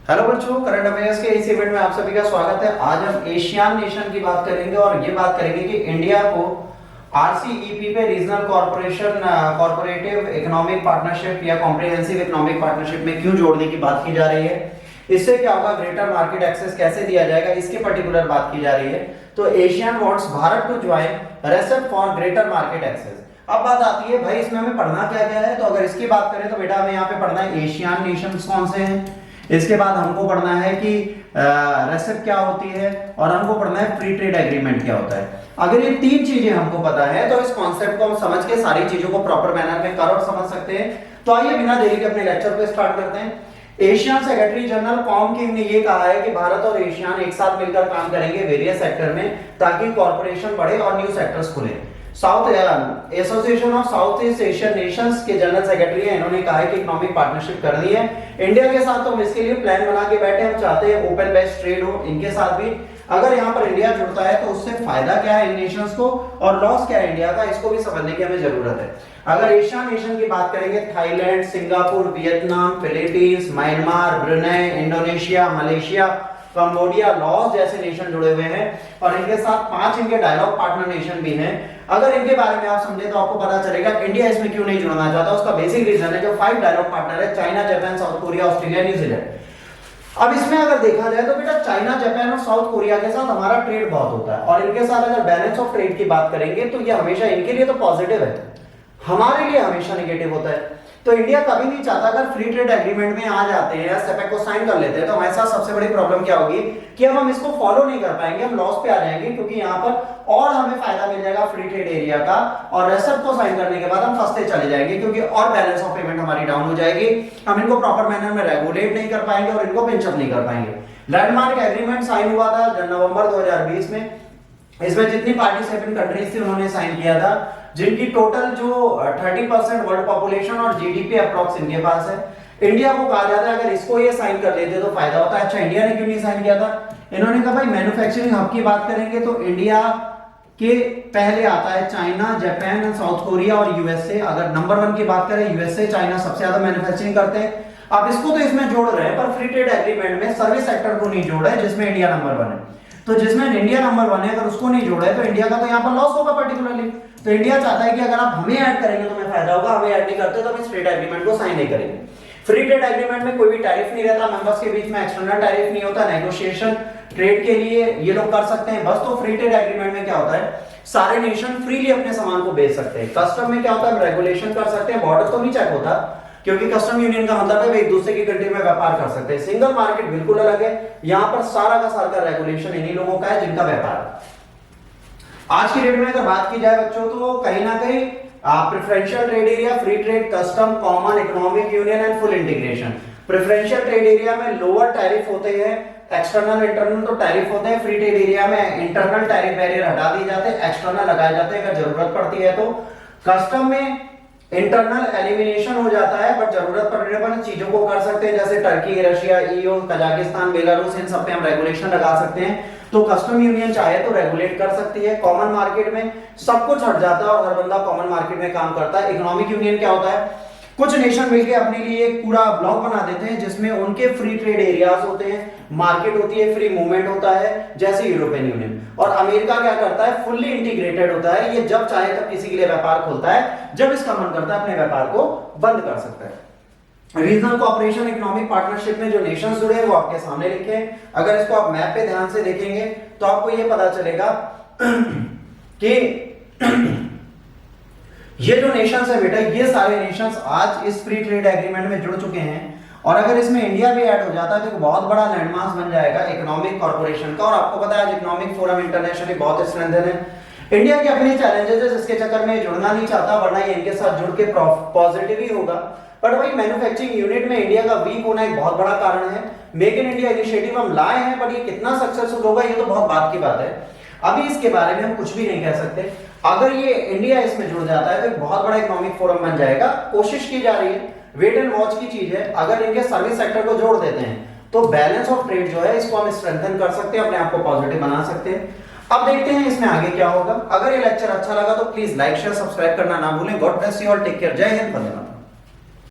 Hello बच्चों, current affairs के इस इवेंट में आप सभी का स्वागत है। आज हम एशियान नेशन की बात करेंगे और ये बात करेंगे कि इंडिया को आरसीईपी पे रीजनल कॉर्पोरेटिव इकोनॉमिक पार्टनरशिप या कॉम्प्रिहेंसिव इकोनॉमिक पार्टनरशिप में क्यों जोड़ने की बात की जा रही है। इससे क्या होगा, ग्रेटर मार्केट एक्सेस कैसे दिया जाएगा, इसके पर्टिकुलर बात की जा रही है। तो ASEAN wants Bharat to join RCEP for greater market access. अब बात आती है भाई इसमें हमें पढ़ना क्या क्या है। तो अगर इसकी बात करें तो बेटा हमें यहाँ पे पढ़ना है एशियन नेशंस कौन से हैं। इसके बाद हमको पढ़ना है कि रेसेप क्या होती है और हमको पढ़ना है फ्री ट्रेड एग्रीमेंट क्या होता है। अगर ये तीन चीजें हमको पता है तो इस कॉन्सेप्ट को हम समझ के सारी चीजों को प्रॉपर मैनर में कर और समझ सकते हैं। तो आइए बिना देरी के अपने लेक्चर को स्टार्ट करते हैं। Asian secretary general com king ने ये कहा है कि भारत और एशियन एक साथ मिलकर काम करेंगे वेरियस सेक्टर में ताकि कॉर्पोरेशन बढ़े और न्यू सेक्टर्स खुले। South association of south east Asian Nations के जनरल सेक्रेटरी हैं, इन्होंने कहा है कि इकोनॉमिक पार्टनरशिप करनी है इंडिया के साथ। तो हम इसके लिए प्लान बना के बैठे, हम चाहते हैं ओपन बेस्ट ट्रेड हो इनके साथ भी। अगर यहाँ पर इंडिया जुड़ता है तो उससे फायदा क्या है इन नेशंस को और लॉस क्या है इंडिया का, इसको भी समझने की हमें जरूरत है। अगर एशियन नेशन की बात करेंगे, Thailand, Singapore, Vietnam, Philippines, Myanmar, Brunei, Indonesia, Malaysia, Cambodia, loss जैसे नेशन जुड़े हुए हैं और इनके साथ 5 इनके डायलॉग पार्टनर नेशन भी हैं। अगर इनके बारे में आप समझे तो आपको पता चलेगा इंडिया इसमें क्यों नहीं जुड़ना चाहता। उसका बेसिक रीजन है जो 5 डायलॉग पार्टनर है, China, Japan, south Korea, Australia, New Zealand. अब इसमें अगर देखा जाए तो बेटा चाइना, जापान और साउथ कोरिया के साथ हमारा ट्रेड बहुत होता है और इनके साथ अगर बैलेंस ऑफ ट्रेड की बात करेंगे तो ये हमेशा इनके लिए तो पॉजिटिव है, हमारे लिए हमेशा नेगेटिव होता है। तो इंडिया कभी नहीं चाहता अगर फ्री ट्रेड एग्रीमेंट में आ जाते हैं या सेपेक को साइन कर लेते हैं तो हमारे साथ सबसे बड़ी प्रॉब्लम क्या होगी कि अब हम इसको फॉलो नहीं कर पाएंगे, हम लॉस पे आ जाएंगे, क्योंकि यहाँ पर और हमें फायदा मिल जाएगा फ्री ट्रेड एरिया का और रेसेप को साइन करने के बाद हम फंसते चले जाएंगे क्योंकि और बैलेंस ऑफ पेमेंट हमारी डाउन हो जाएगी। हम इनको प्रॉपर मैनर में रेगुलेट नहीं कर पाएंगे और इनको पिंच अप नहीं कर पाएंगे। लैंडमार्क एग्रीमेंट साइन हुआ था नवंबर 2020 में। इसमें जितनी पार्टिसिपेंट कंट्रीज थी उन्होंने साइन किया था, जिनकी टोटल जो 30% वर्ल्ड पॉपुलेशन और जीडीपी अप्रॉक्स इनके पास है। इंडिया को कहा जाता है अगर इसको ये साइन कर लेते तो फायदा होता है। अच्छा, इंडिया ने क्यों नहीं साइन किया था? इन्होंने कहा भाई मैन्युफैक्चरिंग हब की बात करेंगे तो इंडिया के पहले आता है चाइना, जापान, साउथ कोरिया और यूएसए। अगर नंबर 1 की बात करें यूएसए, चाइना सबसे ज्यादा मैन्युफैक्चरिंग करते हैं। अब इसको तो इसमें जोड़ रहे हैं पर फ्री ट्रेड एग्रीमेंट में सर्विस सेक्टर को नहीं जोड़ा है जिसमें इंडिया नंबर 1 है। तो जिसमें इंडिया नंबर 1 है अगर उसको नहीं जोड़ा है तो इंडिया का तो यहाँ पर लॉस होगा पर्टिकुलरली। तो इंडिया चाहता है कि अगर आप हमें ऐड करेंगे तो हमें फायदा होगा, हमें ऐड नहीं करते तो हम इस ट्रेड एग्रीमेंट को साइन नहीं करेंगे। फ्री ट्रेड एग्रीमेंट में कोई भी टैरिफ नहीं रहता, मेंबर्स के बीच में एक्सटर्नल टैरिफ नहीं होता, नेगोशिएशन ट्रेड के लिए ये लोग कर सकते हैं बस। तो फ्री ट्रेड एग्रीमेंट में क्या होता है, सारे नेशन फ्रीली अपने सामान को बेच सकते हैं। कस्टम में क्या होता है, रेगुलेशन कर सकते हैं, बॉर्डर तो नहीं चेक होता क्योंकि कस्टम यूनियन का मतलब है एक दूसरे की कंट्री में व्यापार कर सकते हैं। सिंगल मार्केट बिल्कुल अलग है, यहाँ पर सारा का सारा रेगुलेशन इन्हीं लोगों का है जिनका व्यापार। आज की डेट में अगर बात की जाए बच्चों तो कहीं ना कहीं preferential trade area, free trade, custom, common economic union and full integration. Preferential trade area में लोअर टैरिफ होते हैं, एक्सटर्नल इंटरनल तो टैरिफ होते हैं। फ्री ट्रेड एरिया में इंटरनल टैरिफ बैरियर हटा दिए जाते हैं, एक्सटर्नल लगाए जाते हैं अगर जरूरत पड़ती है तो। कस्टम में इंटरनल एलिमिनेशन हो जाता है बट जरूरत पड़ने पर चीजों को कर सकते हैं, जैसे Turkey, Russia, EU, Kazakhstan, Belarus, इन सब पे हम रेगुलेशन लगा सकते हैं। तो कस्टम यूनियन चाहे तो रेगुलेट कर सकती है। कॉमन मार्केट में सब कुछ हट जाता है और हर बंदा कॉमन मार्केट में काम करता है। इकोनॉमिक यूनियन क्या होता है, कुछ नेशन मिलके अपने लिए एक पूरा ब्लॉक बना देते हैं जिसमें उनके फ्री ट्रेड एरियाज होते हैं, मार्केट होती है, फ्री मूवमेंट होता है, जैसे यूरोपियन यूनियन। और अमेरिका क्या करता है, फुल्ली इंटीग्रेटेड होता है, ये जब चाहे तब किसी के लिए व्यापार खोलता है, जब इसका मन करता है अपने व्यापार को बंद कर सकता है। रीजनल कोऑपरेशन इकोनॉमिक पार्टनरशिप में जो नेशंस जुड़े हैं वो आपके सामने लिखे हैं। अगर इसको आप मैप पे ध्यान से देखेंगे तो आपको ये पता चलेगा कि ये जो नेशंस है बेटा, ये सारे नेशंस आज इस फ्री ट्रेड एग्रीमेंट में जुड़ चुके हैं और अगर इसमें इंडिया भी ऐड हो जाता है तो बहुत बड़ा लैंडमार्क बन जाएगा इकोनॉमिक कॉर्पोरेशन का। और आपको पता है आज इकोनॉमिक फोरम इंटरनेशनली बहुत स्ट्रेंथन है। इंडिया के अपने चैलेंजेस है जिसके चक्कर में जुड़ना नहीं चाहता, वरना ये इनके साथ जुड़ के पॉजिटिव ही होगा। बट भाई मैन्युफैक्चरिंग यूनिट में इंडिया का वीक होना एक बहुत बड़ा कारण है। मेक इन इंडिया इनिशिएटिव हम लाए हैं बट ये कितना सक्सेसफुल होगा ये तो बहुत बात की बात है, अभी इसके बारे में हम कुछ भी नहीं कह सकते। अगर ये इंडिया इसमें जुड़ जाता है तो एक बहुत बड़ा इकोनॉमिक फोरम बन जाएगा, कोशिश की जा रही है, वेट एंड वॉच की चीज है। अगर इनके सर्विस सेक्टर को जोड़ देते हैं तो बैलेंस ऑफ ट्रेड जो है इसको हम स्ट्रेंथन कर सकते हैं, अपने आप को पॉजिटिव बना सकते हैं। अब देखते हैं इसमें आगे क्या होगा। अगर ये लेक्चर अच्छा लगा तो प्लीज लाइक, शेयर, सब्सक्राइब करना ना भूलें। God bless you all, take care, जय हिंद, वंदे मातरम।